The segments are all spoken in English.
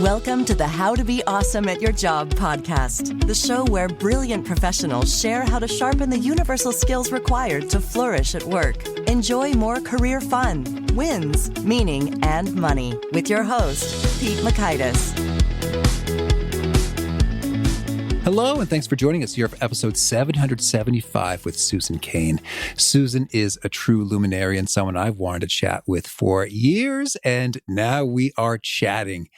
Welcome to the How to Be Awesome at Your Job podcast, the show where brilliant professionals share how to sharpen the universal skills required to flourish at work. Enjoy more career fun, wins, meaning, and money with your host, Pete Makaitis. Hello, and thanks for joining us here for episode 775 with Susan Cain. Susan is a true luminary and someone I've wanted to chat with for years, and now we are chatting.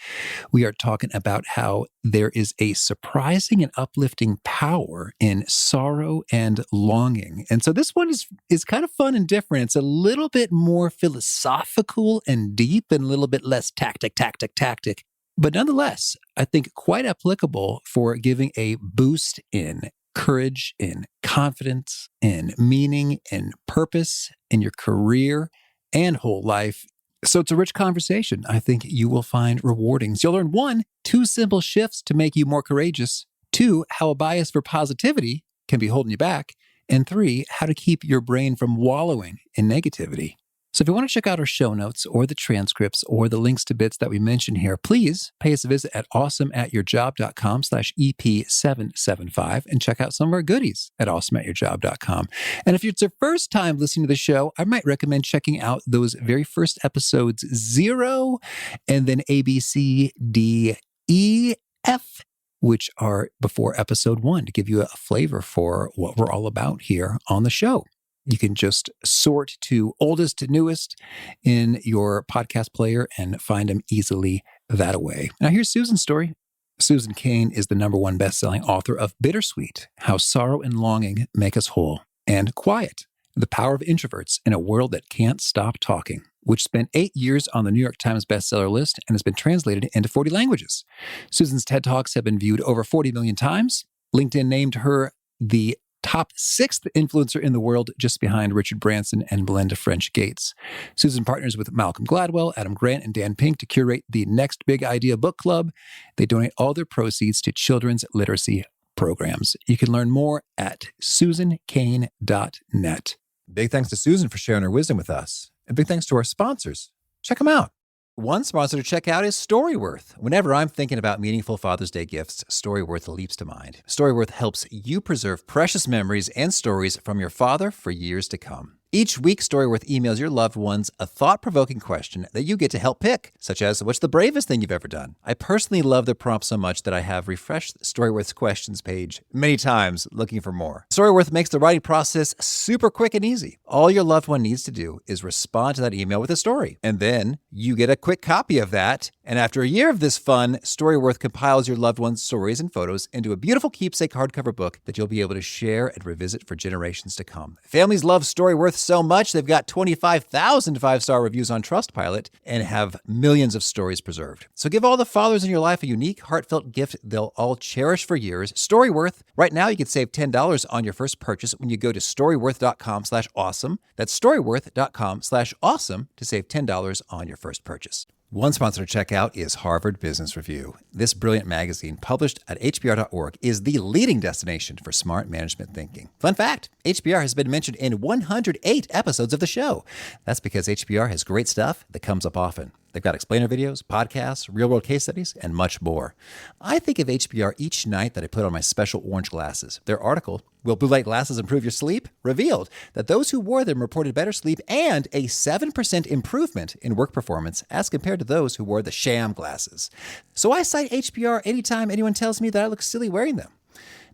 We are talking about how there is a surprising and uplifting power in sorrow and longing. And so this one is kind of fun and different. It's a little bit more philosophical and deep and a little bit less tactic. But nonetheless, I think quite applicable for giving a boost in courage, in confidence, in meaning, in purpose, in your career and whole life. So it's a rich conversation I think you will find rewarding. So you'll learn 1, 2 simple shifts to make you more courageous. 2, how a bias for positivity can be holding you back. And 3, how to keep your brain from wallowing in negativity. So if you want to check out our show notes or the transcripts or the links to bits that we mentioned here, please pay us a visit at awesomeatyourjob.com/EP775 and check out some of our goodies at awesomeatyourjob.com. And if it's your first time listening to the show, I might recommend checking out those very first episodes 0 and then A, B, C, D, E, F, which are before episode 1 to give you a flavor for what we're all about here on the show. You can just sort to oldest to newest in your podcast player and find them easily that way. Now here's Susan's story. Susan Cain is the #1 best-selling author of Bittersweet, How Sorrow and Longing Make Us Whole, and Quiet, The Power of Introverts in a World That Can't Stop Talking, which spent 8 years on the New York Times bestseller list and has been translated into 40 languages. Susan's TED Talks have been viewed over 40 million times. LinkedIn named her the top 6th influencer in the world, just behind Richard Branson and Belinda French Gates. Susan partners with Malcolm Gladwell, Adam Grant, and Dan Pink to curate the Next Big Idea Book Club. They donate all their proceeds to children's literacy programs. You can learn more at susancain.net. Big thanks to Susan for sharing her wisdom with us. And big thanks to our sponsors. Check them out. One sponsor to check out is Storyworth. Whenever I'm thinking about meaningful Father's Day gifts, Storyworth leaps to mind. Storyworth helps you preserve precious memories and stories from your father for years to come. Each week, Storyworth emails your loved ones a thought-provoking question that you get to help pick, such as, what's the bravest thing you've ever done? I personally love the prompt so much that I have refreshed Storyworth's questions page many times looking for more. Storyworth makes the writing process super quick and easy. All your loved one needs to do is respond to that email with a story, and then you get a quick copy of that. And after a year of this fun, Storyworth compiles your loved one's stories and photos into a beautiful keepsake hardcover book that you'll be able to share and revisit for generations to come. Families love Storyworth so much, they've got 25,000 5-star reviews on Trustpilot and have millions of stories preserved. So give all the fathers in your life a unique, heartfelt gift they'll all cherish for years. Storyworth. Right now, you can save $10 on your first purchase when you go to storyworth.com/awesome. That's storyworth.com/awesome to save $10 on your first purchase. One sponsor to check out is Harvard Business Review. This brilliant magazine, published at hbr.org, is the leading destination for smart management thinking. Fun fact, HBR has been mentioned in 108 episodes of the show. That's because HBR has great stuff that comes up often. They've got explainer videos, podcasts, real-world case studies, and much more. I think of HBR each night that I put on my special orange glasses. Their article, Will Blue Light Glasses Improve Your Sleep?, revealed that those who wore them reported better sleep and a 7% improvement in work performance as compared to those who wore the sham glasses. So I cite HBR anytime anyone tells me that I look silly wearing them.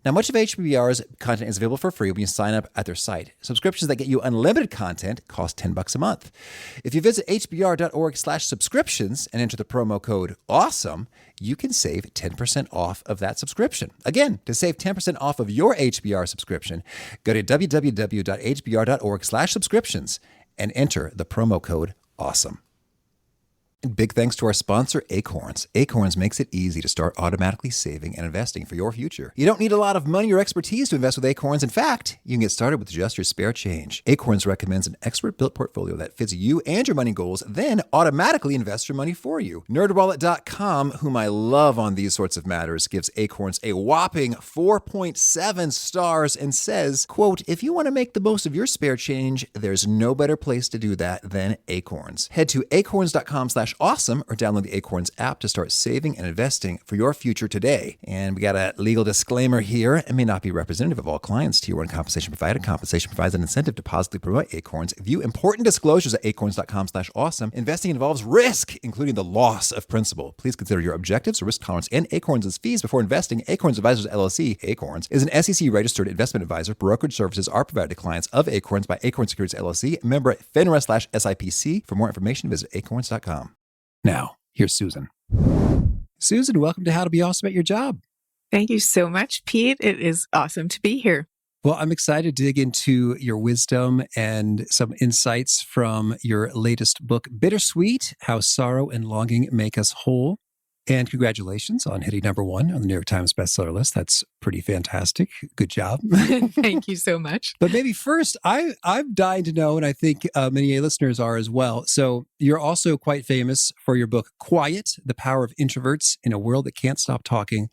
Now, much of HBR's content is available for free when you sign up at their site. Subscriptions that get you unlimited content cost $10 a month. If you visit hbr.org/subscriptions and enter the promo code AWESOME, you can save 10% off of that subscription. Again, to save 10% off of your HBR subscription, go to www.hbr.org/subscriptions and enter the promo code AWESOME. And big thanks to our sponsor, Acorns. Acorns makes it easy to start automatically saving and investing for your future. You don't need a lot of money or expertise to invest with Acorns. In fact, you can get started with just your spare change. Acorns recommends an expert-built portfolio that fits you and your money goals, then automatically invests your money for you. NerdWallet.com, whom I love on these sorts of matters, gives Acorns a whopping 4.7 stars and says, quote, if you want to make the most of your spare change, there's no better place to do that than Acorns. Head to acorns.com/awesome acorns.com/awesome or download the Acorns app to start saving and investing for your future today. And we got a legal disclaimer here. It may not be representative of all clients. Tier 1 compensation provided. Compensation provides an incentive to positively promote Acorns. View important disclosures at acorns.com/awesome. Investing involves risk, including the loss of principal. Please consider your objectives, risk tolerance, and Acorns' fees before investing. Acorns Advisors LLC, Acorns, is an SEC-registered investment advisor. Brokerage services are provided to clients of Acorns by Acorns Securities LLC, member FINRA/SIPC. For more information, visit acorns.com. Now, here's Susan. Susan, welcome to How to Be Awesome at Your Job. Thank you so much, Pete. It is awesome to be here. Well, I'm excited to dig into your wisdom and some insights from your latest book, Bittersweet: How Sorrow and Longing Make Us Whole. And congratulations on hitting number 1 on the New York Times bestseller list. That's pretty fantastic. Good job. Thank you so much. But maybe first, I'm dying to know, and I think many listeners are as well. So you're also quite famous for your book, Quiet: The Power of Introverts in a World That Can't Stop Talking.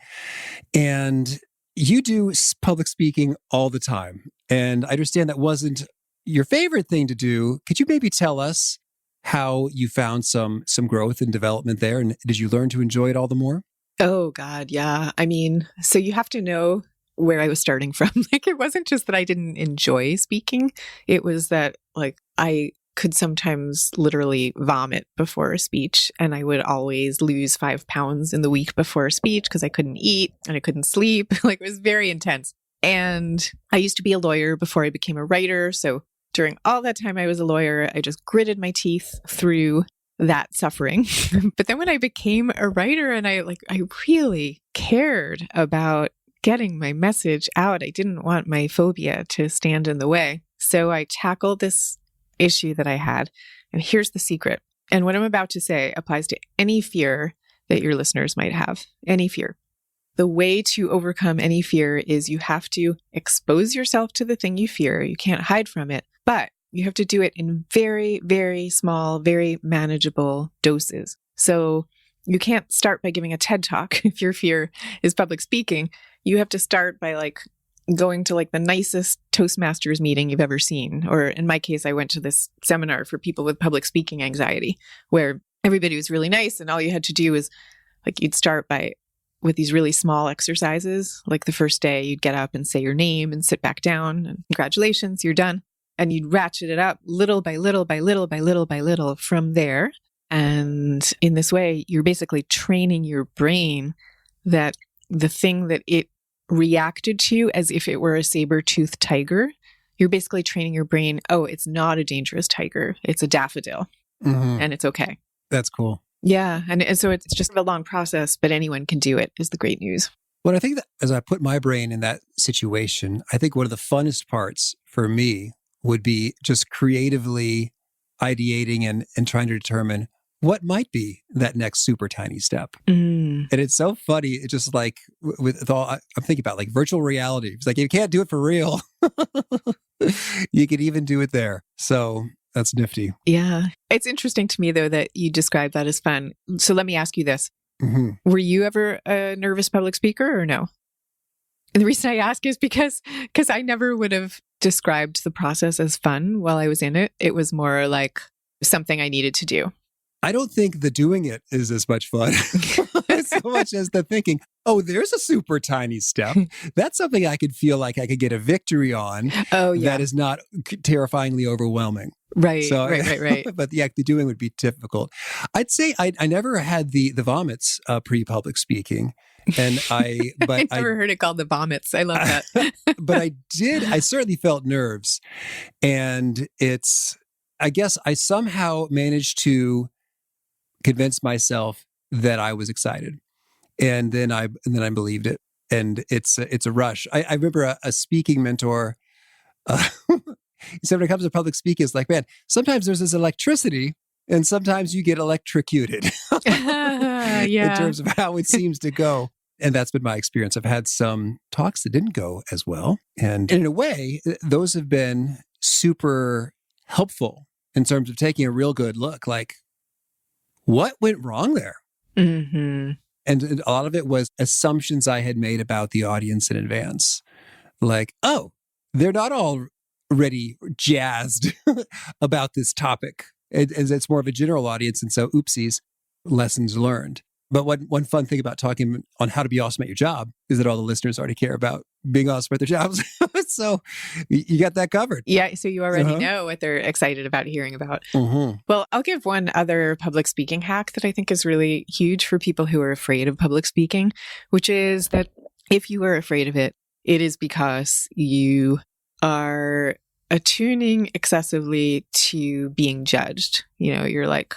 And you do public speaking all the time. And I understand that wasn't your favorite thing to do. Could you maybe tell us how you found some growth and development there? And did you learn to enjoy it all the more? Oh, God. Yeah. I mean, so you have to know where I was starting from. Like, it wasn't just that I didn't enjoy speaking. It was that, like, I could sometimes literally vomit before a speech, and I would always lose 5 pounds in the week before a speech because I couldn't eat and I couldn't sleep. Like, it was very intense. And I used to be a lawyer before I became a writer. So during all that time I was a lawyer, I just gritted my teeth through that suffering. But then when I became a writer and I really cared about getting my message out, I didn't want my phobia to stand in the way. So I tackled this issue that I had. And here's the secret. And what I'm about to say applies to any fear that your listeners might have, any fear. The way to overcome any fear is you have to expose yourself to the thing you fear. You can't hide from it, but you have to do it in very, very small, very manageable doses. So you can't start by giving a TED Talk if your fear is public speaking. You have to start by going to the nicest Toastmasters meeting you've ever seen. Or in my case, I went to this seminar for people with public speaking anxiety where everybody was really nice. And all you had to do was you'd start with these really small exercises. Like the first day, you'd get up and say your name and sit back down and congratulations, you're done. And you'd ratchet it up little by little by little by little by little from there. And in this way, you're basically training your brain that the thing that it reacted to as if it were a saber-toothed tiger, you're basically training your brain, oh, it's not a dangerous tiger, it's a daffodil. Mm-hmm. And it's okay. That's cool. Yeah. And so it's just a long process, but anyone can do it is the great news. Well, I think that as I put my brain in that situation, I think one of the funnest parts for me would be just creatively ideating and trying to determine what might be that next super tiny step. Mm. And it's so funny. It's just with all I'm thinking about virtual reality. It's you can't do it for real. You can even do it there. So that's nifty. Yeah. It's interesting to me, though, that you describe that as fun. So let me ask you this. Mm-hmm. Were you ever a nervous public speaker or no? And the reason I ask is because I never would have described the process as fun while I was in it. It was more like something I needed to do. I don't think the doing it is as much fun so much as the thinking, oh, there's a super tiny step. That's something I could feel like I could get a victory on. Oh, yeah. That is not terrifyingly overwhelming. Right, so, right. But the doing would be difficult. I'd say I never had the vomits pre-public speaking. And I never heard it called the vomits. I love that. But I certainly felt nerves. And I guess I somehow managed to convince myself that I was excited. And then I believed it. And it's a rush. I remember a speaking mentor, he said when it comes to public speaking, it's man, sometimes there's this electricity and sometimes you get electrocuted in terms of how it seems to go. And that's been my experience. I've had some talks that didn't go as well. And in a way, those have been super helpful in terms of taking a real good look, what went wrong there? Mm-hmm. And a lot of it was assumptions I had made about the audience in advance. Oh, they're not already jazzed about this topic. And it's more of a general audience. And so, oopsies. lessons learned. But one fun thing about talking on how to be awesome at your job is that all the listeners already care about being awesome at their jobs. So you got that covered. Yeah. So you already know what they're excited about hearing about. Mm-hmm. Well, I'll give one other public speaking hack that I think is really huge for people who are afraid of public speaking, which is that if you are afraid of it, it is because you are attuning excessively to being judged. You know, you're like,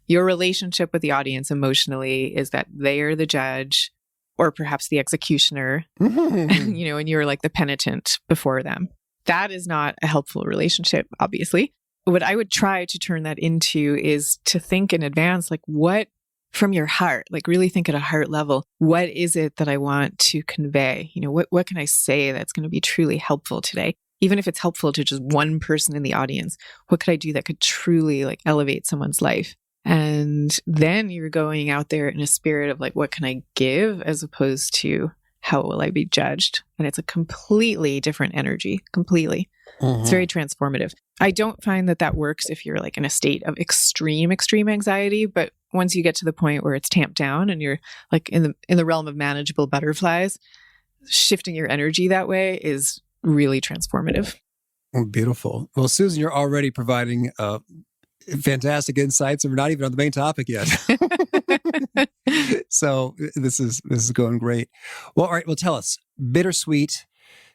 your relationship with the audience emotionally is that they are the judge or perhaps the executioner, you know, and you're like the penitent before them. That is not a helpful relationship, obviously. What I would try to turn that into is to think in advance, like what from your heart, like really think at a heart level, what is it that I want to convey? You know, what can I say that's going to be truly helpful today? Even if it's helpful to just one person in the audience, what could I do that could truly like elevate someone's life? And then you're going out there in a spirit of like, what can I give as opposed to how will I be judged? And it's a completely different energy, completely. It's very transformative. I don't find that works if you're like in a state of extreme anxiety. But once you get to the point where it's tamped down and you're like in the realm of manageable butterflies, shifting your energy that way is really transformative. Beautiful. Well, Susan, you're already providing fantastic insights, and we're not even on the main topic yet. So this is going great. Well, all right. Well, tell us, bittersweet.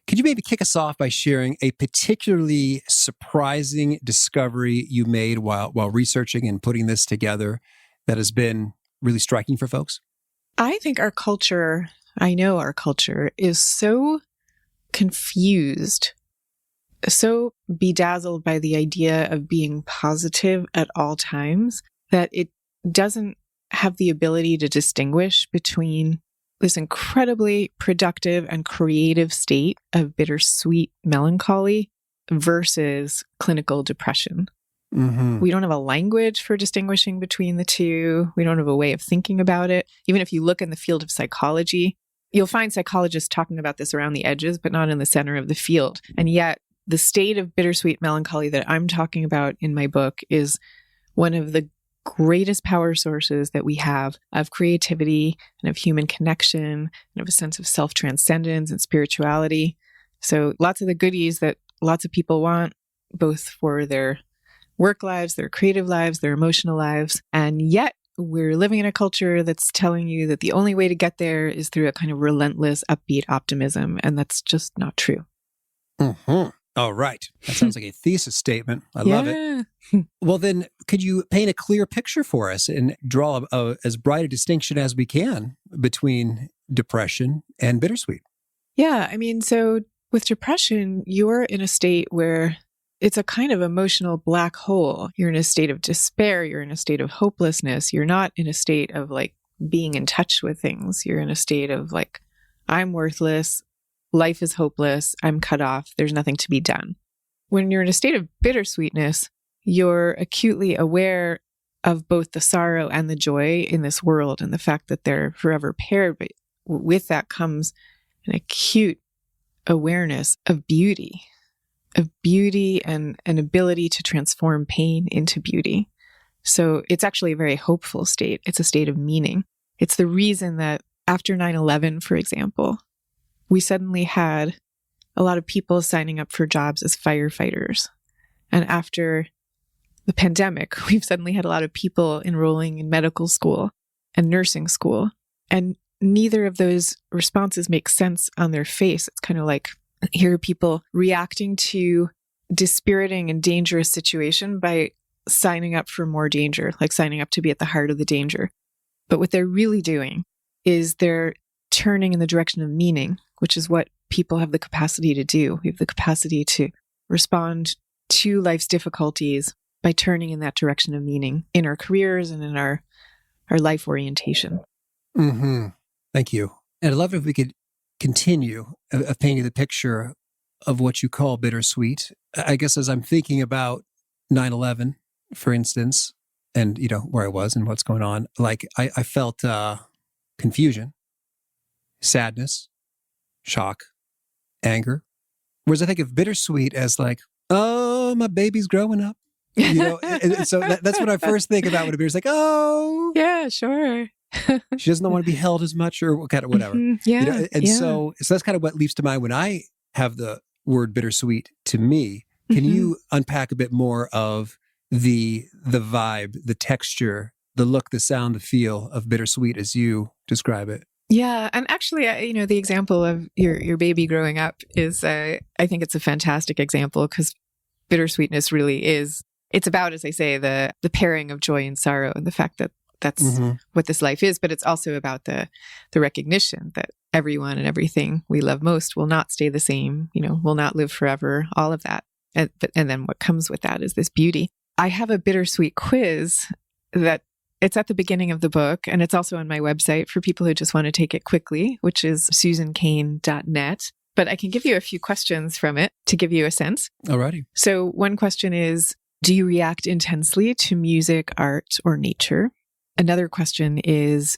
Could you maybe kick us off by sharing a particularly surprising discovery you made while researching and putting this together that has been really striking for folks? I think I know our culture is so confused, so bedazzled by the idea of being positive at all times that it doesn't have the ability to distinguish between this incredibly productive and creative state of bittersweet melancholy versus clinical depression. Mm-hmm. We don't have a language for distinguishing between the two. We don't have a way of thinking about it. Even if you look in the field of psychology, you'll find psychologists talking about this around the edges, but not in the center of the field. And yet, the state of bittersweet melancholy that I'm talking about in my book is one of the greatest power sources that we have of creativity and of human connection and of a sense of self-transcendence and spirituality. So lots of the goodies that lots of people want, both for their work lives, their creative lives, their emotional lives. And yet we're living in a culture that's telling you that the only way to get there is through a kind of relentless, upbeat optimism. And that's just not true. Mm-hmm. All right. That sounds like a thesis statement. I love it. Well, then, could you paint a clear picture for us and draw as bright a distinction as we can between depression and bittersweet? Yeah. I mean, so with depression, you're in a state where it's a kind of emotional black hole. You're in a state of despair. You're in a state of hopelessness. You're not in a state of like being in touch with things. You're in a state of like, I'm worthless. Life is hopeless. I'm cut off. There's nothing to be done. When you're in a state of bittersweetness, you're acutely aware of both the sorrow and the joy in this world and the fact that they're forever paired. But with that comes an acute awareness of beauty and an ability to transform pain into beauty. So it's actually a very hopeful state. It's a state of meaning. It's the reason that after 9/11, for example, we suddenly had a lot of people signing up for jobs as firefighters. And after the pandemic, we've suddenly had a lot of people enrolling in medical school and nursing school. And neither of those responses make sense on their face. It's kind of like, here are people reacting to dispiriting and dangerous situation by signing up for more danger, like signing up to be at the heart of the danger. But what they're really doing is they're turning in the direction of meaning, which is what people have the capacity to do. We have the capacity to respond to life's difficulties by turning in that direction of meaning in our careers and in our life orientation. Mm-hmm. Thank you. And I'd love it if we could continue of painting the picture of what you call bittersweet. I guess as I'm thinking about 9/11, for instance, and where I was and what's going on, like I felt confusion, sadness, shock, anger. Whereas I think of bittersweet as like, oh, my baby's growing up. And so that's what I first think about when a beer's like, oh, Yeah, sure. she doesn't want to be held as much or kind of whatever. Yeah. So that's kind of what leaps to mind when I have the word bittersweet to me. Can you unpack a bit more of the vibe, the texture, the look, the sound, the feel of bittersweet as you describe it? Yeah. And actually, the example of your baby growing up is, I think it's a fantastic example because bittersweetness really is, it's about, as I say, the pairing of joy and sorrow and the fact that that's what this life is. But it's also about the recognition that everyone and everything we love most will not stay the same, will not live forever, all of that. And then what comes with that is this beauty. I have a bittersweet quiz that it's at the beginning of the book, and it's also on my website for people who just want to take it quickly, which is susancain.net. But I can give you a few questions from it to give you a sense. Alrighty. So one question is, do you react intensely to music, art, or nature? Another question is,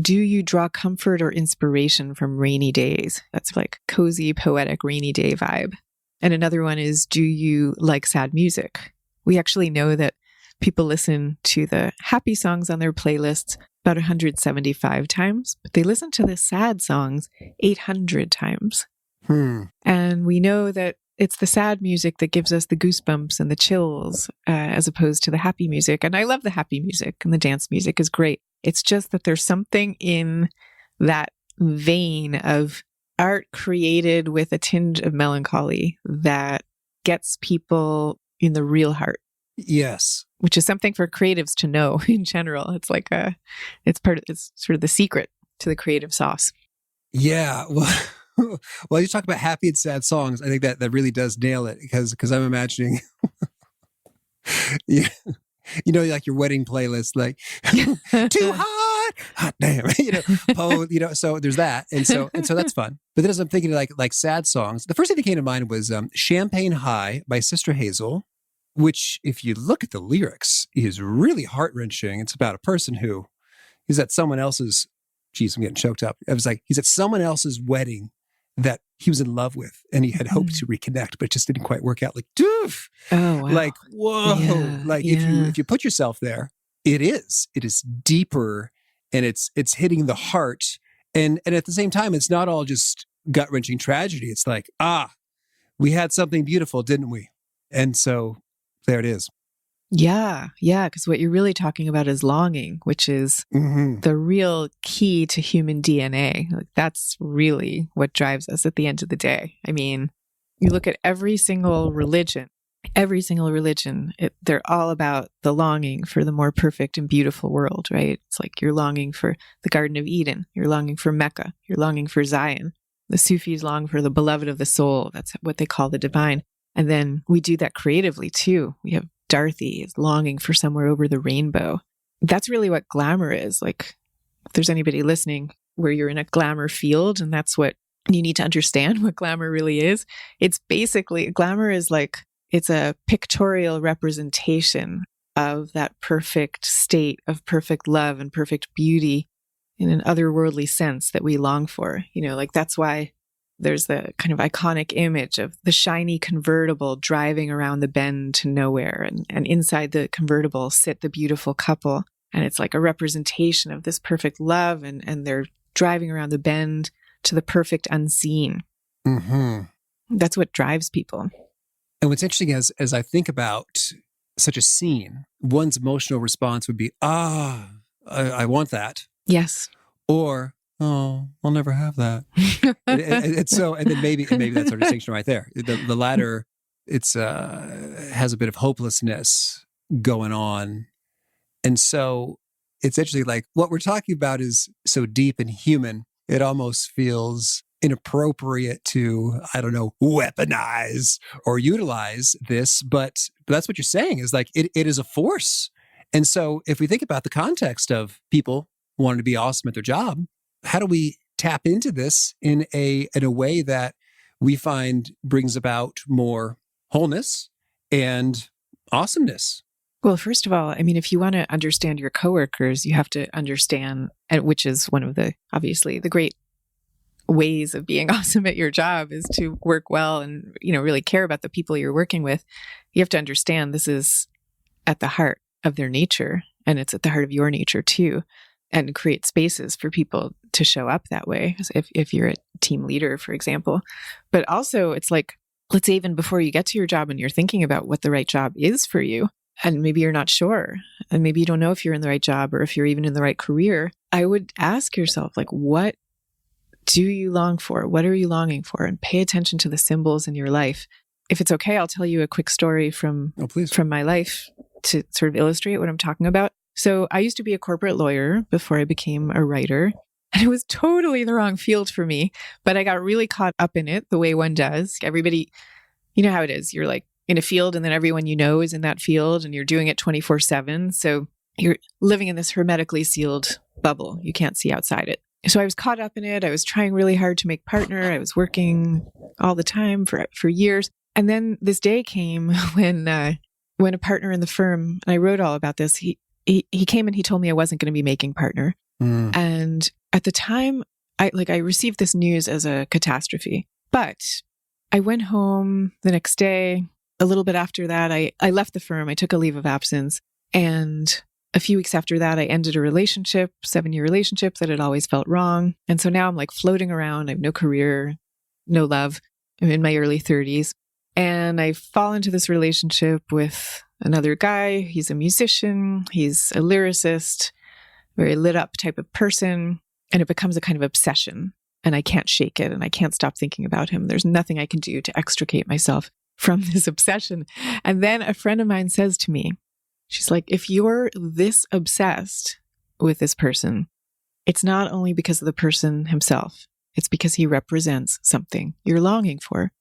do you draw comfort or inspiration from rainy days? That's like cozy, poetic, rainy day vibe. And another one is, do you like sad music? We actually know that people listen to the happy songs on their playlists about 175 times, but they listen to the sad songs 800 times. And we know that it's the sad music that gives us the goosebumps and the chills, as opposed to the happy music. And I love the happy music, and the dance music is great. It's just that there's something in that vein of art created with a tinge of melancholy that gets people in the real heart. Yes. Which is something for creatives to know in general. It's like it's sort of the secret to the creative sauce. Yeah. Well, you talk about happy and sad songs. I think that really does nail it because I'm imagining, like your wedding playlist, like too hot, damn, so there's that. And so that's fun. But then as I'm thinking like sad songs, the first thing that came to mind was Champagne High by Sister Hazel, which if you look at the lyrics is really heart-wrenching. It's about a person who is at someone else's, geez, I'm getting choked up. I was like, he's at someone else's wedding that he was in love with and he had hoped to reconnect, but it just didn't quite work out. Like, doof. Oh, wow. Like, whoa. Yeah, like if you put yourself there, it is deeper and it's hitting the heart. And at the same time, it's not all just gut-wrenching tragedy. It's like, we had something beautiful, didn't we? And so there it is. Yeah. Because what you're really talking about is longing, which is the real key to human DNA. Like, that's really what drives us at the end of the day. I mean, you look at every single religion, they're all about the longing for the more perfect and beautiful world, right? It's like you're longing for the Garden of Eden. You're longing for Mecca. You're longing for Zion. The Sufis long for the beloved of the soul. That's what they call the divine. And then we do that creatively too. We have Dorothy is longing for somewhere over the rainbow. That's really what glamour is. Like, if there's anybody listening where you're in a glamour field and that's what you need to understand what glamour really is, it's basically, glamour is like, it's a pictorial representation of that perfect state of perfect love and perfect beauty in an otherworldly sense that we long for. Like that's why there's the kind of iconic image of the shiny convertible driving around the bend to nowhere. And inside the convertible sit the beautiful couple. And it's like a representation of this perfect love. And they're driving around the bend to the perfect unseen. That's what drives people. And what's interesting as I think about such a scene, one's emotional response would be, I want that. Yes. Or, oh, I'll never have that. and then maybe that's our distinction right there. The latter, it's has a bit of hopelessness going on. And so it's actually like what we're talking about is so deep and human, it almost feels inappropriate to, I don't know, weaponize or utilize this. But that's what you're saying is like, it is a force. And so if we think about the context of people wanting to be awesome at their job, how do we tap into this in a way that we find brings about more wholeness and awesomeness? Well, first of all, I mean, if you want to understand your coworkers, you have to understand, which is one of the, obviously, the great ways of being awesome at your job is to work well and, really care about the people you're working with. You have to understand this is at the heart of their nature, and it's at the heart of your nature too, and create spaces for people to show up that way. If you're a team leader, for example. But also it's like, let's say even before you get to your job and you're thinking about what the right job is for you, and maybe you're not sure, and maybe you don't know if you're in the right job or if you're even in the right career, I would ask yourself, like, what do you long for? What are you longing for? And pay attention to the symbols in your life. If it's okay, I'll tell you a quick story from my life to sort of illustrate what I'm talking about. So I used to be a corporate lawyer before I became a writer, and it was totally the wrong field for me, but I got really caught up in it the way one does. Everybody, you know how it is. You're like in a field and then everyone you know is in that field and you're doing it 24/7. So you're living in this hermetically sealed bubble. You can't see outside it. So I was caught up in it. I was trying really hard to make partner. I was working all the time for years. And then this day came when a partner in the firm, and I wrote all about this, he came and he told me I wasn't going to be making partner. And at the time, I received this news as a catastrophe. But I went home the next day. A little bit after that, I left the firm. I took a leave of absence. And a few weeks after that, I ended a relationship, 7-year relationship that had always felt wrong. And so now I'm like floating around. I have no career, no love. I'm in my early 30s. And I fall into this relationship with another guy. He's a musician. He's a lyricist, very lit up type of person. And it becomes a kind of obsession. And I can't shake it. And I can't stop thinking about him. There's nothing I can do to extricate myself from this obsession. And then a friend of mine says to me, she's like, if you're this obsessed with this person, it's not only because of the person himself, it's because he represents something you're longing for.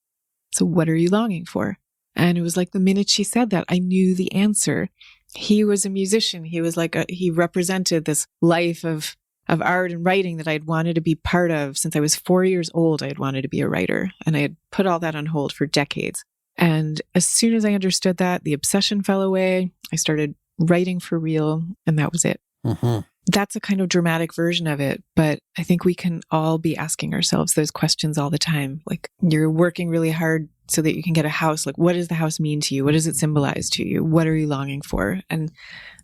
So what are you longing for? And it was like the minute she said that, I knew the answer. He was a musician. He was he represented this life of art and writing that I'd wanted to be part of. Since I was 4 years old, I had wanted to be a writer, and I had put all that on hold for decades. And as soon as I understood that, the obsession fell away. I started writing for real, and that was it. Mm-hmm. That's a kind of dramatic version of it, but I think we can all be asking ourselves those questions all the time. Like, you're working really hard so that you can get a house. Like, what does the house mean to you? What does it symbolize to you? What are you longing for? And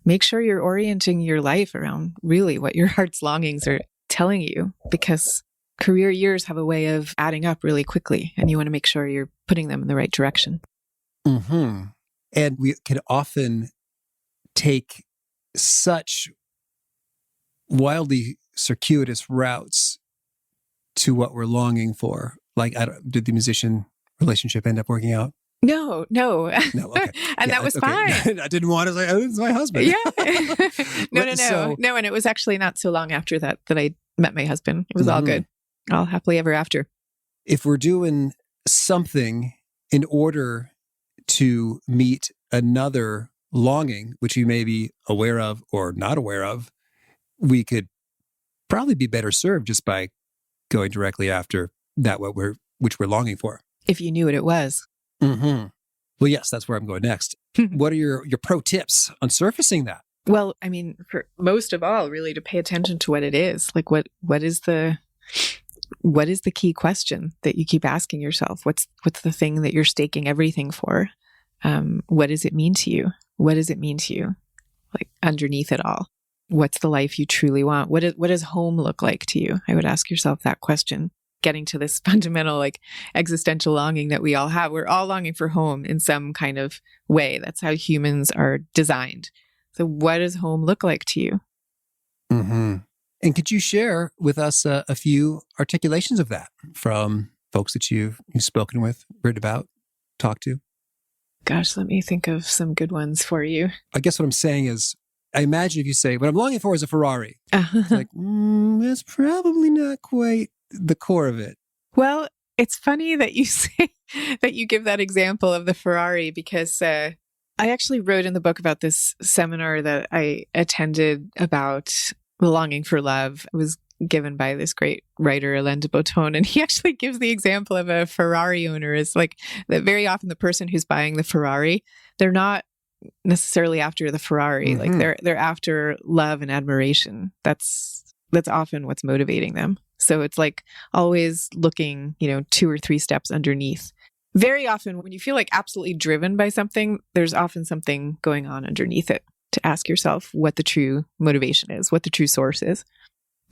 make sure you're orienting your life around really what your heart's longings are telling you, because career years have a way of adding up really quickly, and you want to make sure you're putting them in the right direction. Mm-hmm. And we can often take such wildly circuitous routes to what we're longing for. Like, did the musician relationship end up working out? No. Okay. And that was fine. I didn't want to say, it's my husband. Yeah. No. And it was actually not so long after that I met my husband. It was all good. All happily ever after. If we're doing something in order to meet another longing, which you may be aware of or not aware of, we could probably be better served just by going directly after that, which we're longing for. If you knew what it was. Mm-hmm. Well, yes, that's where I'm going next. What are your pro tips on surfacing that? Well, I mean, for most of all, really to pay attention to what it is. Like, what is the key question that you keep asking yourself? What's the thing that you're staking everything for? What does it mean to you? What does it mean to you? Like, underneath it all, what's the life you truly want? What does home look like to you? I would ask yourself that question. Getting to this fundamental, like, existential longing that we all have. We're all longing for home in some kind of way. That's how humans are designed. So what does home look like to you? Mm-hmm. And could you share with us a few articulations of that from folks that you've spoken with, read about, talked to? Gosh, let me think of some good ones for you. I guess what I'm saying is, I imagine if you say, what I'm longing for is a Ferrari. It's like, that's probably not quite the core of it. Well, it's funny that you say that you give that example of the Ferrari, because I actually wrote in the book about this seminar that I attended about longing for love. It was given by this great writer, Alain de Botton, and he actually gives the example of a Ferrari owner as like that. Very often the person who's buying the Ferrari, they're not necessarily after the Ferrari. Mm-hmm. Like they're after love and admiration. That's often what's motivating them. So it's like always looking, 2 or 3 steps underneath. Very often when you feel like absolutely driven by something, there's often something going on underneath it, to ask yourself what the true motivation is, what the true source is.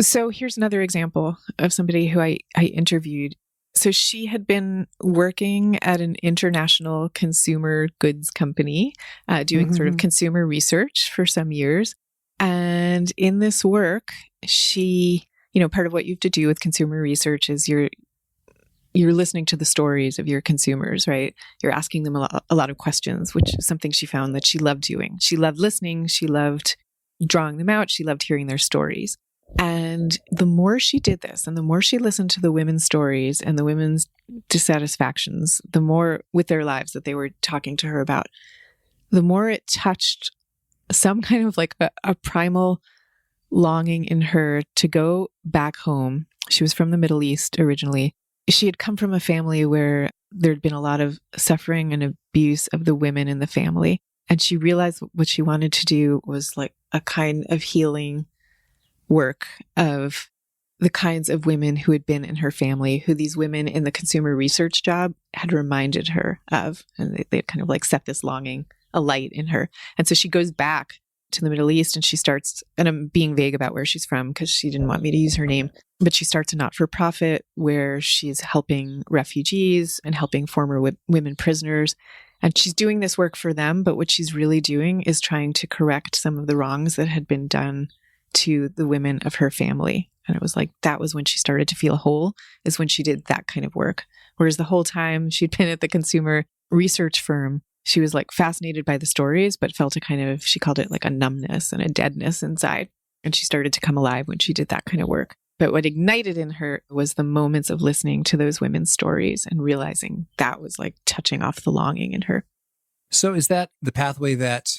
So here's another example of somebody who I interviewed. So she had been working at an international consumer goods company, doing sort of consumer research for some years. And in this work, she, part of what you have to do with consumer research is you're listening to the stories of your consumers, right? You're asking them a lot of questions, which is something she found that she loved doing. She loved listening. She loved drawing them out. She loved hearing their stories. And the more she did this and the more she listened to the women's stories and the women's dissatisfactions, the more with their lives that they were talking to her about, the more it touched some kind of like a primal longing in her to go back home. She was from the Middle East originally. She had come from a family where there'd been a lot of suffering and abuse of the women in the family. And she realized what she wanted to do was like a kind of healing work of the kinds of women who had been in her family, who these women in the consumer research job had reminded her of. And they kind of like set this longing alight in her. And so she goes back to the Middle East and she starts, and I'm being vague about where she's from because she didn't want me to use her name, but she starts a not-for-profit where she's helping refugees and helping former women prisoners. And she's doing this work for them, but what she's really doing is trying to correct some of the wrongs that had been done to the women of her family. And it was like, that was when she started to feel whole, is when she did that kind of work. Whereas the whole time she'd been at the consumer research firm, she was like fascinated by the stories, but felt a kind of, she called it like a numbness and a deadness inside. And she started to come alive when she did that kind of work. But what ignited in her was the moments of listening to those women's stories and realizing that was like touching off the longing in her. So is that the pathway that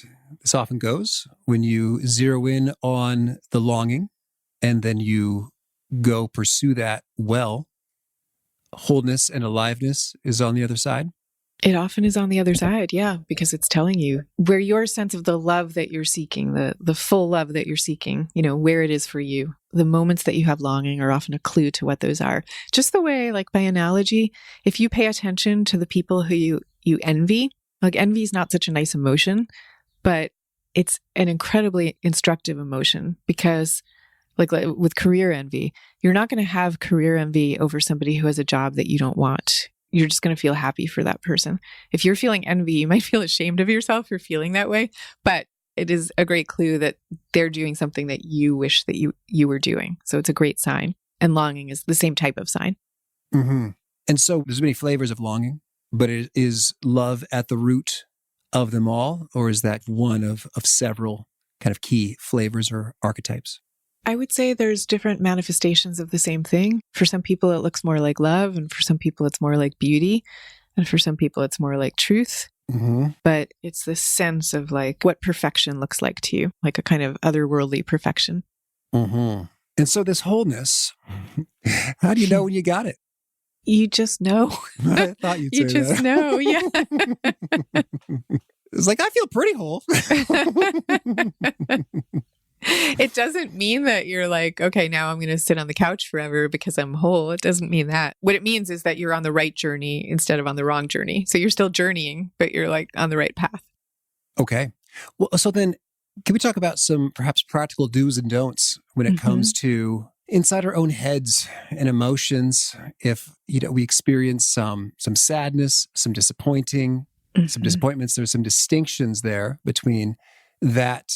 this often goes when you zero in on the longing and then you go pursue that well? Wholeness and aliveness is on the other side? It often is on the other side, yeah, because it's telling you where your sense of the love that you're seeking, the full love that you're seeking, where it is for you. The moments that you have longing are often a clue to what those are. Just the way, like by analogy, if you pay attention to the people who you envy, like envy is not such a nice emotion, but it's an incredibly instructive emotion because like with career envy, you're not going to have career envy over somebody who has a job that you don't want. You're just going to feel happy for that person. If you're feeling envy, you might feel ashamed of yourself for feeling that way, but it is a great clue that they're doing something that you wish that you were doing. So it's a great sign. And longing is the same type of sign. Mm-hmm. And so there's many flavors of longing, but is love at the root of them all? Or is that one of several kind of key flavors or archetypes? I would say there's different manifestations of the same thing. For some people, it looks more like love. And for some people, it's more like beauty. And for some people, it's more like truth. Mm-hmm. But it's this sense of like what perfection looks like to you, like a kind of otherworldly perfection. Mm-hmm. And so this wholeness, how do you know when you got it? You just know. I thought you'd say you just that. know, yeah. It's like, I feel pretty whole. It doesn't mean that you're like, okay, now I'm going to sit on the couch forever because I'm whole. It doesn't mean that. What it means is that you're on the right journey instead of on the wrong journey. So you're still journeying, but you're like on the right path. Okay. Well, so then can we talk about some perhaps practical do's and don'ts when it comes to inside our own heads and emotions? If, we experience some sadness, some disappointments, there's some distinctions there between that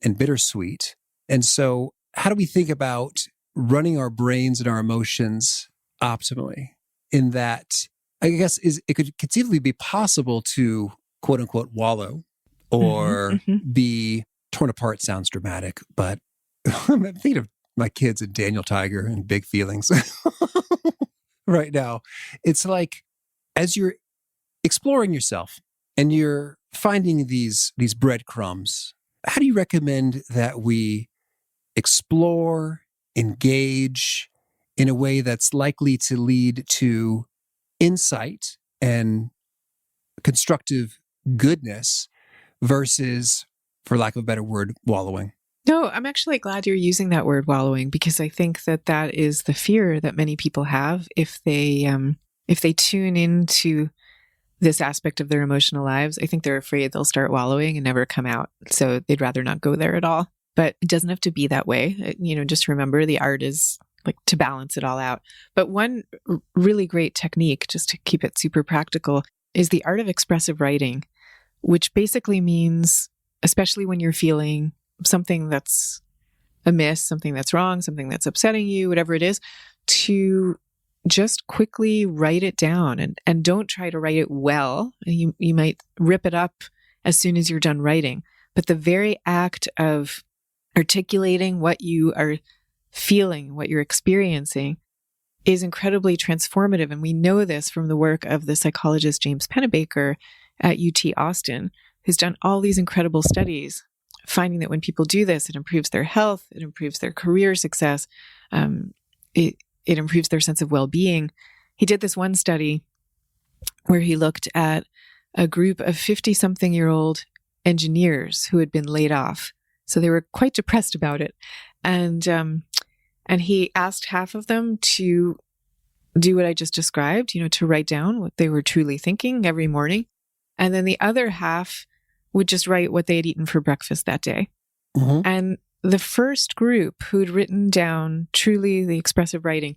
and bittersweet. And so how do we think about running our brains and our emotions optimally in that, I guess, it could conceivably be possible to quote unquote wallow or be torn apart sounds dramatic, but I'm thinking of my kids and Daniel Tiger and Big Feelings right now. It's like, as you're exploring yourself and you're finding these breadcrumbs, how do you recommend that we explore, engage in a way that's likely to lead to insight and constructive goodness versus, for lack of a better word, wallowing? No, I'm actually glad you're using that word wallowing, because I think that that is the fear that many people have if they tune into this aspect of their emotional lives. I think they're afraid they'll start wallowing and never come out. So they'd rather not go there at all. But it doesn't have to be that way. Just remember the art is like to balance it all out. But one really great technique, just to keep it super practical, is the art of expressive writing, which basically means, especially when you're feeling something that's amiss, something that's wrong, something that's upsetting you, whatever it is, to just quickly write it down, and don't try to write it well. You might rip it up as soon as you're done writing, but the very act of articulating what you are feeling, what you're experiencing, is incredibly transformative. And we know this from the work of the psychologist James Pennebaker at UT Austin, who's done all these incredible studies, finding that when people do this, it improves their health, it improves their career success, it improves their sense of well-being. He did this one study where he looked at a group of 50-something-year-old engineers who had been laid off. So they were quite depressed about it. And he asked half of them to do what I just described, to write down what they were truly thinking every morning. And then the other half would just write what they had eaten for breakfast that day. Mm-hmm. And the first group who'd written down truly the expressive writing,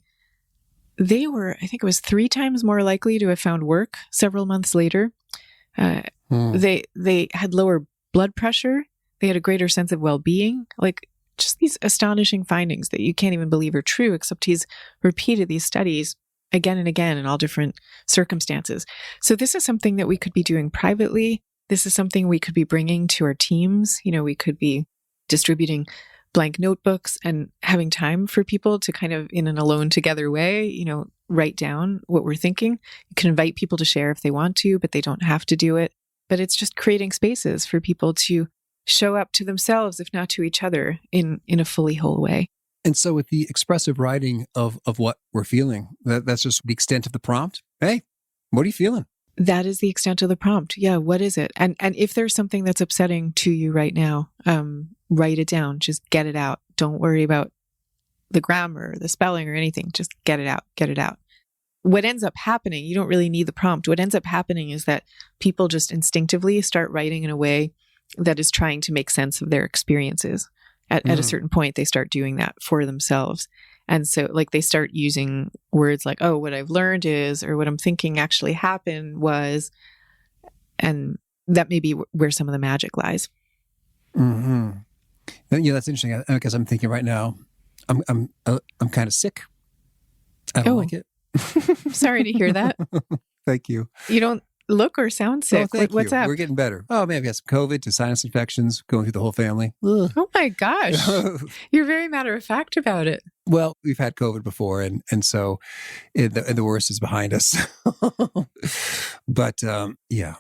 they were, I think it was 3 times more likely to have found work several months later. They had lower blood pressure. They had a greater sense of well-being. Like, just these astonishing findings that you can't even believe are true, except he's repeated these studies again and again in all different circumstances. So this is something that we could be doing privately. This is something we could be bringing to our teams. We could be distributing blank notebooks and having time for people to kind of, in an alone together way, write down what we're thinking. You can invite people to share if they want to, but they don't have to do it. But it's just creating spaces for people to show up to themselves, if not to each other, in a fully whole way. And so with the expressive writing of what we're feeling, that's just the extent of the prompt. Hey, what are you feeling? That is the extent of the prompt. Yeah, what is it? And if there's something that's upsetting to you right now, write it down. Just get it out. Don't worry about the grammar, the spelling, or anything. Just get it out. Get it out. What ends up happening, you don't really need the prompt. What ends up happening is that people just instinctively start writing in a way that is trying to make sense of their experiences. At a certain point, they start doing that for themselves. And so they start using words like, oh, what I've learned is, or what I'm thinking actually happened was, and that may be where some of the magic lies. Mm-hmm. Yeah, that's interesting. Because I'm thinking right now, I'm kind of sick. I don't like it. Sorry to hear that. Thank you. You don't look or sound sick. What's up? We're getting better. Oh, man, we got some COVID, to sinus infections going through the whole family. Ugh. Oh my gosh. You're very matter of fact about it. Well, we've had COVID before, and so the worst is behind us. But yeah,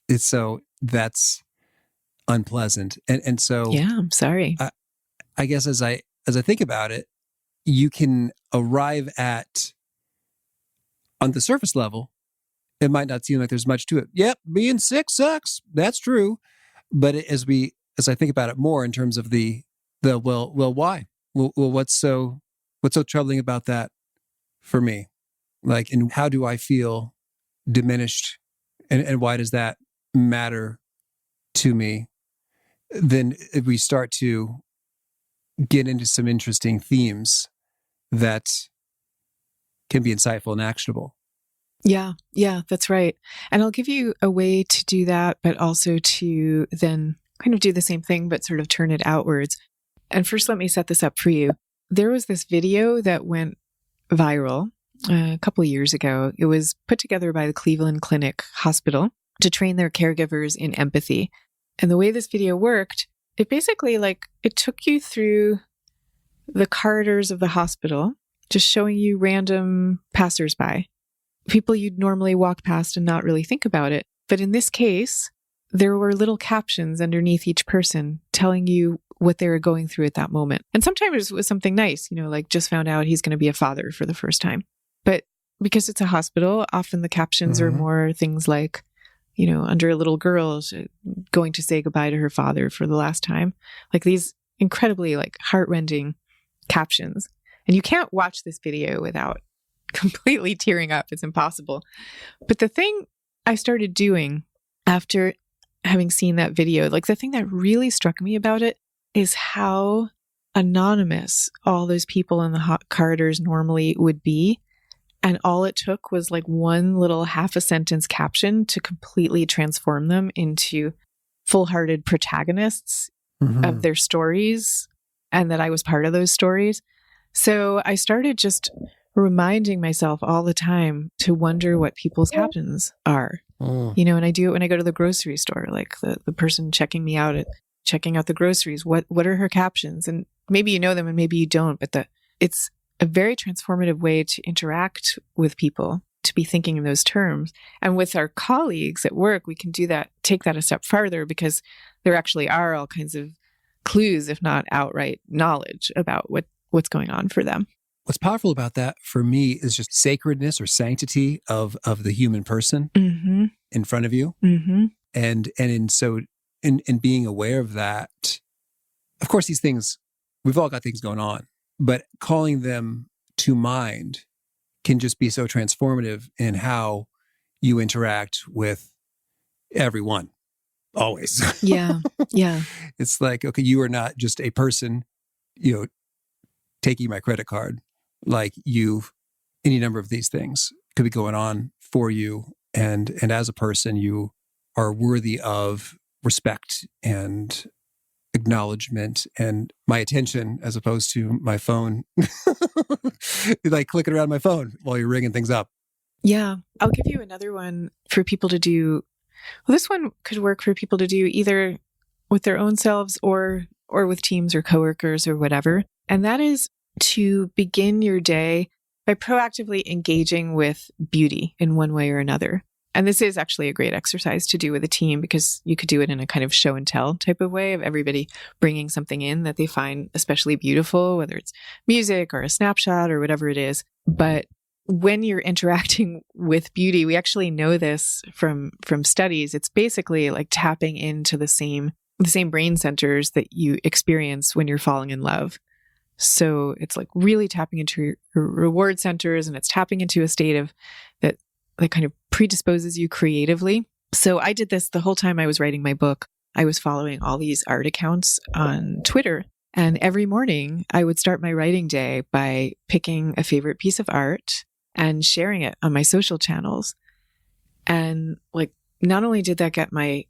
it's so that's unpleasant, and so yeah, I'm sorry. I guess as I think about it, you can arrive at, on the surface level, it might not seem like there's much to it. Yep, being sick sucks. That's true. But as I think about it more in terms of the why? Well, what's so troubling about that for me? And how do I feel diminished? And why does that matter to me? Then if we start to get into some interesting themes that can be insightful and actionable. Yeah, that's right. And I'll give you a way to do that, but also to then kind of do the same thing, but sort of turn it outwards. And first, let me set this up for you. There was this video that went viral a couple of years ago. It was put together by the Cleveland Clinic Hospital to train their caregivers in empathy. And the way this video worked, it basically it took you through the corridors of the hospital, just showing you random passersby. People you'd normally walk past and not really think about it. But in this case, there were little captions underneath each person telling you what they were going through at that moment. And sometimes it was something nice, just found out he's going to be a father for the first time. But because it's a hospital, often the captions are more things like, under a little girl going to say goodbye to her father for the last time. These incredibly like heart-rending captions. And you can't watch this video without completely tearing up. It's impossible. But the thing I started doing after having seen that video, like the thing that really struck me about it is how anonymous all those people in the hot corridors normally would be. And all it took was like one little half a sentence caption to completely transform them into full-hearted protagonists of their stories, and that I was part of those stories. So I started just reminding myself all the time to wonder what people's captions are. You know, and I do it when I go to the grocery store, like the person checking me out at checking out the groceries. What are her captions? And maybe you know them and maybe you don't, but it's a very transformative way to interact with people, to be thinking in those terms. And with our colleagues at work, we can do that, take that a step farther, because there actually are all kinds of clues, if not outright knowledge about what's going on for them. What's powerful about that for me is just sacredness or sanctity of the human person in front of you. And in being aware of that, of course, these things, we've all got things going on, but calling them to mind can just be so transformative in how you interact with everyone, always. Yeah. It's like, okay, you are not just a person, taking my credit card. Like any number of these things could be going on for you. And as a person, you are worthy of respect and acknowledgement and my attention, as opposed to my phone, like clicking around my phone while you're ringing things up. Yeah. I'll give you another one for people to do. Well, this one could work for people to do either with their own selves or with teams or coworkers or whatever. And that is to begin your day by proactively engaging with beauty in one way or another. And this is actually a great exercise to do with a team, because you could do it in a kind of show and tell type of way, of everybody bringing something in that they find especially beautiful, whether it's music or a snapshot or whatever it is. But when you're interacting with beauty, we actually know this from studies. It's basically like tapping into the same brain centers that you experience when you're falling in love. So it's like really tapping into your reward centers, and it's tapping into a state of that kind of predisposes you creatively. So I did this the whole time I was writing my book. I was following all these art accounts on Twitter. And every morning I would start my writing day by picking a favorite piece of art and sharing it on my social channels. And like, not only did that get my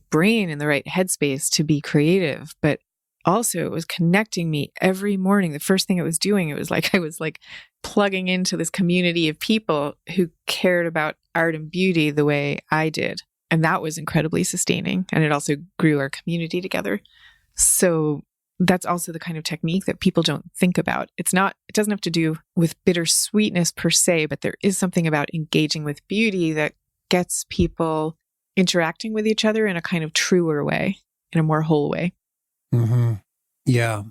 brain in the right headspace to be creative, but also it was connecting me every morning. The first thing it was doing, it was like I was like plugging into this community of people who cared about art and beauty the way I did. And that was incredibly sustaining. And it also grew our community together. So that's also the kind of technique that people don't think about. It doesn't have to do with bittersweetness per se, but there is something about engaging with beauty that gets people interacting with each other in a kind of truer way, in a more whole way. Yeah.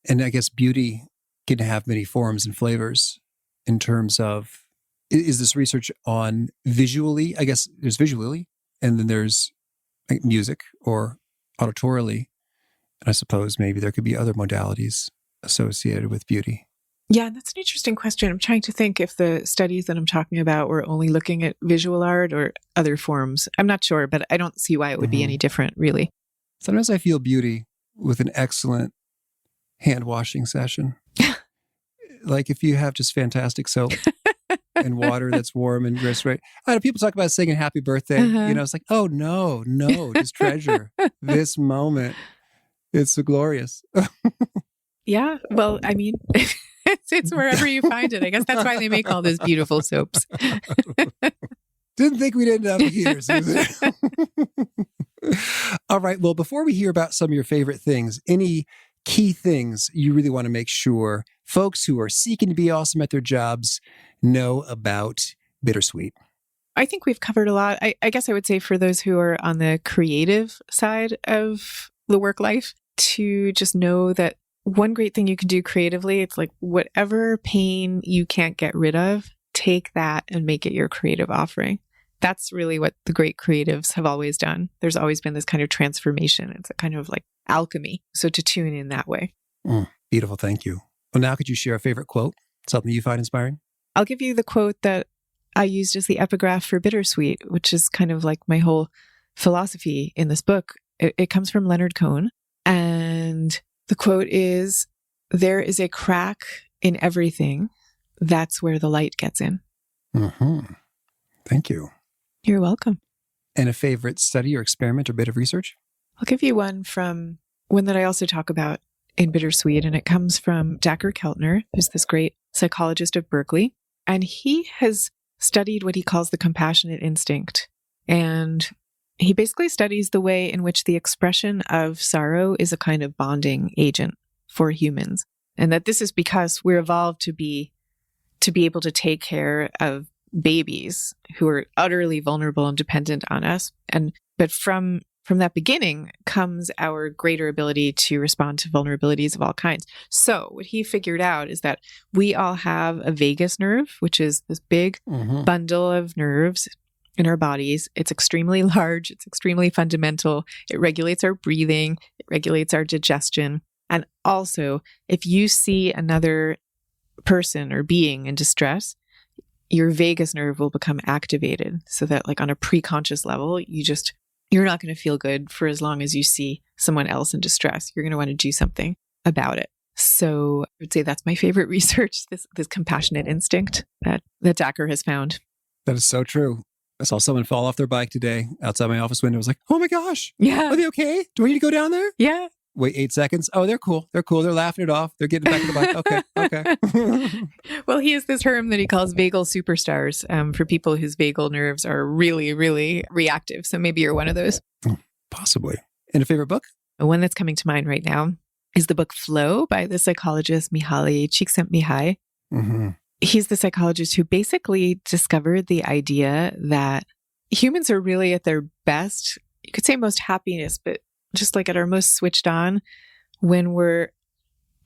And I guess beauty can have many forms and flavors in terms of, is this research on visually? I guess there's visually, and then there's like music or auditorily. And I suppose maybe there could be other modalities associated with beauty. Yeah, that's an interesting question. I'm trying to think if the studies that I'm talking about were only looking at visual art or other forms. I'm not sure, but I don't see why it would be any different, really. Sometimes I feel beauty with an excellent hand washing session. Like if you have just fantastic soap and water that's warm and just right. I know people talk about singing happy birthday. It's like, oh no, just treasure this moment. It's so glorious. Yeah. Well, I mean, it's wherever you find it. I guess that's why they make all those beautiful soaps. Didn't think we'd end up here, Susan. All right. Well, before we hear about some of your favorite things, any key things you really want to make sure folks who are seeking to be awesome at their jobs know about Bittersweet? I think we've covered a lot. I guess I would say for those who are on the creative side of the work life, to just know that one great thing you can do creatively, it's like whatever pain you can't get rid of, take that and make it your creative offering. That's really what the great creatives have always done. There's always been this kind of transformation. It's a kind of like alchemy. So to tune in that way. Beautiful. Thank you. Well, now could you share a favorite quote? Something you find inspiring? I'll give you the quote that I used as the epigraph for Bittersweet, which is kind of like my whole philosophy in this book. It comes from Leonard Cohen. And the quote is, "There is a crack in everything. That's where the light gets in." Mm-hmm. Thank you. You're welcome. And a favorite study or experiment or bit of research? I'll give you one that I also talk about in Bittersweet, and it comes from Dacher Keltner, who's this great psychologist of Berkeley. And he has studied what he calls the compassionate instinct. And he basically studies the way in which the expression of sorrow is a kind of bonding agent for humans. And that this is because we're evolved to be able to take care of babies who are utterly vulnerable and dependent on us. But from that beginning comes our greater ability to respond to vulnerabilities of all kinds. So what he figured out is that we all have a vagus nerve, which is this big bundle of nerves in our bodies. It's extremely large. It's extremely fundamental. It regulates our breathing. It regulates our digestion. And also, if you see another person or being in distress, your vagus nerve will become activated so that, like, on a preconscious level, you're not going to feel good for as long as you see someone else in distress. You're going to want to do something about it. So I would say that's my favorite research, this compassionate instinct that Dacher has found. That is so true. I saw someone fall off their bike today outside my office window. I was like, oh my gosh. Yeah. Are they okay? Do we need to go down there? Yeah. Wait 8 seconds. Oh, they're cool. They're cool. They're laughing it off. They're getting back to the bike. Okay. Well, he has this term that he calls vagal superstars for people whose vagal nerves are really, really reactive. So maybe you're one of those. Possibly. And a favorite book? One that's coming to mind right now is the book Flow by the psychologist Mihaly Csikszentmihalyi. Mm-hmm. He's the psychologist who basically discovered the idea that humans are really at their best, you could say most happiness, but just like at our most switched on when we're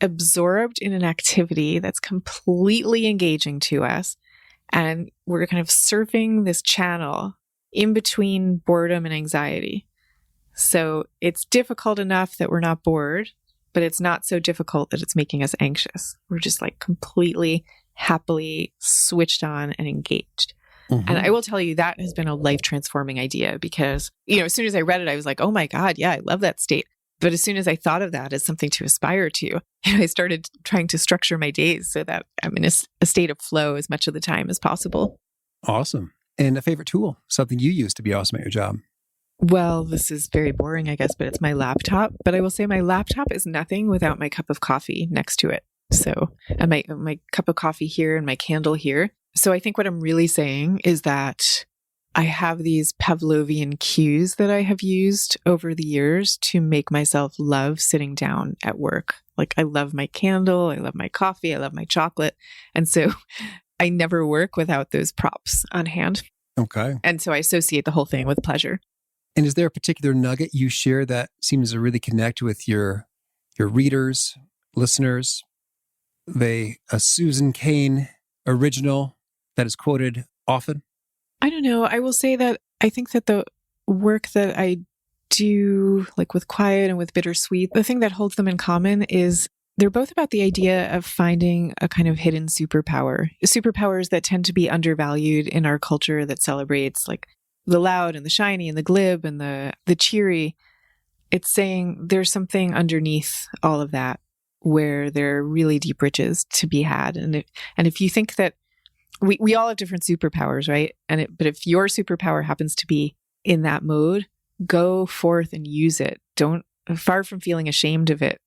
absorbed in an activity that's completely engaging to us. And we're kind of surfing this channel in between boredom and anxiety. So it's difficult enough that we're not bored, but it's not so difficult that it's making us anxious. We're just like completely happily switched on and engaged. Mm-hmm. And I will tell you that has been a life transforming idea because, as soon as I read it, I was like, oh my God, yeah, I love that state. But as soon as I thought of that as something to aspire to, I started trying to structure my days so that I'm in a state of flow as much of the time as possible. Awesome. And a favorite tool, something you use to be awesome at your job? Well, this is very boring, I guess, but it's my laptop. But I will say my laptop is nothing without my cup of coffee next to it. So, and my cup of coffee here and my candle here. So I think what I'm really saying is that I have these Pavlovian cues that I have used over the years to make myself love sitting down at work. Like I love my candle, I love my coffee, I love my chocolate. And so I never work without those props on hand. Okay. And so I associate the whole thing with pleasure. And is there a particular nugget you share that seems to really connect with your readers, listeners? A Susan Cain original that is quoted often? I don't know. I will say that I think that the work that I do, like with Quiet and with Bittersweet, the thing that holds them in common is they're both about the idea of finding a kind of hidden superpowers that tend to be undervalued in our culture that celebrates like the loud and the shiny and the glib and the cheery. It's saying there's something underneath all of that where there are really deep riches to be had. And if you think that we all have different superpowers, right? But if your superpower happens to be in that mode, go forth and use it. Far from feeling ashamed of it,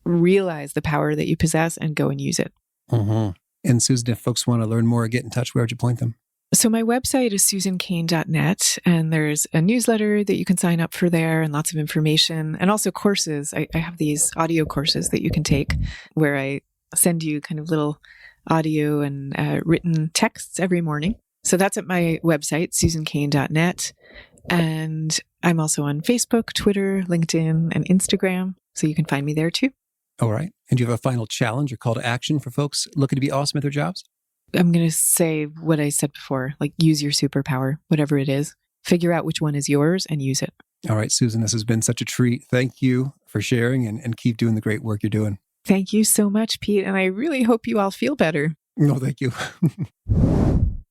realize the power that you possess and go and use it. Mm-hmm. And Susan, if folks want to learn more or get in touch, where would you point them? So my website is susancain.net, and there's a newsletter that you can sign up for there and lots of information and also courses. I have these audio courses that you can take where I send you kind of little audio and written texts every morning. So that's at my website, susancain.net. And I'm also on Facebook, Twitter, LinkedIn, and Instagram. So you can find me there too. All right. And do you have a final challenge or call to action for folks looking to be awesome at their jobs? I'm going to say what I said before, like use your superpower, whatever it is. Figure out which one is yours and use it. All right, Susan, this has been such a treat. Thank you for sharing and keep doing the great work you're doing. Thank you so much, Pete. And I really hope you all feel better. No, thank you.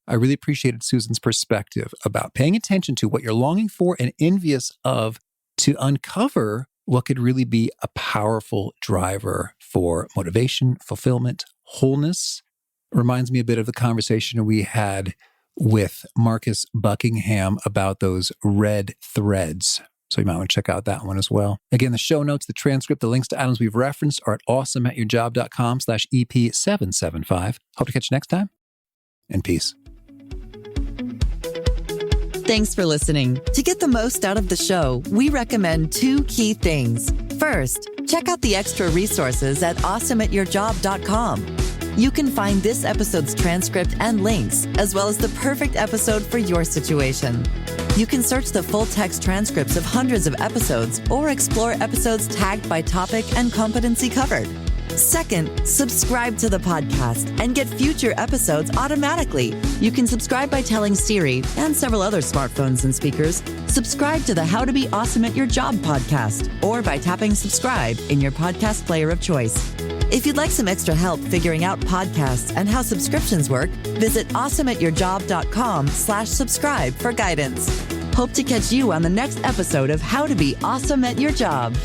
I really appreciated Susan's perspective about paying attention to what you're longing for and envious of to uncover what could really be a powerful driver for motivation, fulfillment, wholeness. Reminds me a bit of the conversation we had with Marcus Buckingham about those red threads. So you might want to check out that one as well. Again, the show notes, the transcript, the links to items we've referenced are at awesomeatyourjob.com/EP775. Hope to catch you next time. And peace. Thanks for listening. To get the most out of the show, we recommend 2 key things. First, check out the extra resources at awesomeatyourjob.com. You can find this episode's transcript and links, as well as the perfect episode for your situation. You can search the full-text transcripts of hundreds of episodes or explore episodes tagged by topic and competency covered. Second, subscribe to the podcast and get future episodes automatically. You can subscribe by telling Siri and several other smartphones and speakers, subscribe to the How to Be Awesome at Your Job podcast, or by tapping subscribe in your podcast player of choice. If you'd like some extra help figuring out podcasts and how subscriptions work, visit awesomeatyourjob.com/subscribe for guidance. Hope to catch you on the next episode of How to Be Awesome at Your Job.